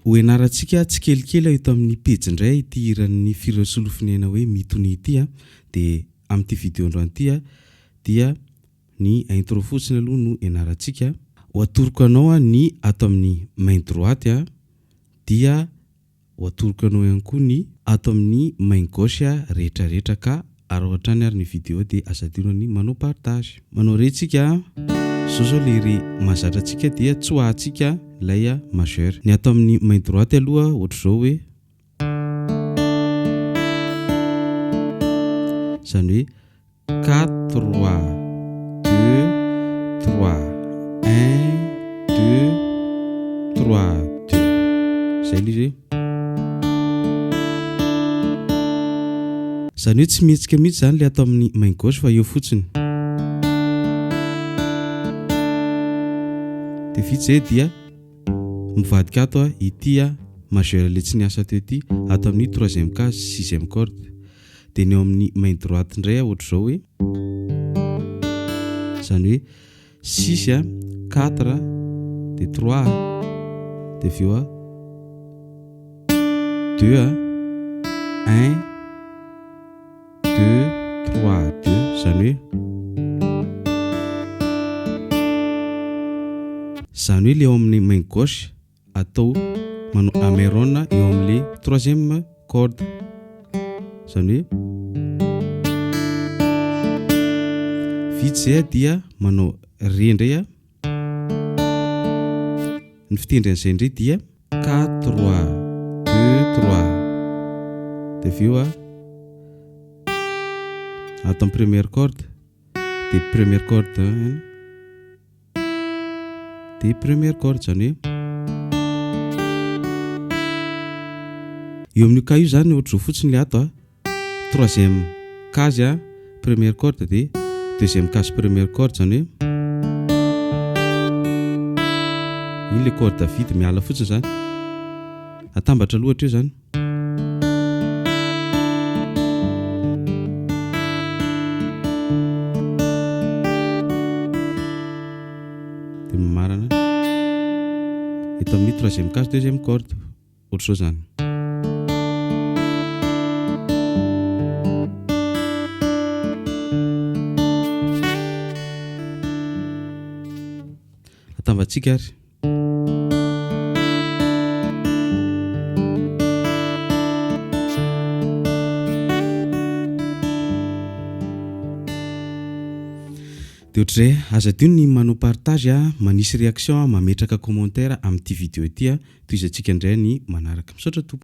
Hoenarantsika tsy kelikely eto amin'ny pejy indray ity iran'ny firosolofinaina hoe MITONIA ity dia amin'ity vidéo androany ity dia ny intro fotsiny aloha no ianarantsika. Ho atoroko anao ny ato amin'ny main droite dia ho atoroko anao ihany koa ny ato amin'ny main gauche rehetrarehetra ka ary ohatrany ary ny vidéo dia asadino ny manao partage. Manao rentsika zao le re mahazatra antsika dia tsoahantsika ilay majeur. Ny ato amin'ny main droite aloha ohatra zao hoe zany hoe 4 3 2 3 1 2 3 2 zay izy hoe zany hoe tsy mihetsika mihitsy zany le ato amin'ny main gauche fa eo fotsiny. Dia vita zay dia mivadika ato ity majeur le tsy niasa teo ity ato amin'ny 3e case 6e corde. Dia ny eo amin'ny main droite indray ohatra zao hoe zany hoe 6 4 dia 3 dia aveo 2 1 2 3 2 zany hoe le eo amin'ny main gauche atao manao améron eo amin'le 3e corde zany hoe vita zay dia manao re indray ny fitendrin'izay indray dia 4 3 2 3 dia aveo ato amin'ny première corde dia première corde dia première corde zany hoe eo amin'io cas io zany ohatra zao fotsiny le ato 3e case première corde dia 2e case première corde zany hoe iny le corde vide miala fotsiny zany atambatra lohatra eo zany. Dia mamarana eto amin'ny 3e case 2e corde ohatra zao zany. Atambatsika ary dia ohatr'izay aza adino ny manao partage manisy réaction mametraka commentaire amin'ity vidéo ity toy izay antsika indray ny manaraka. Misaotra tompo.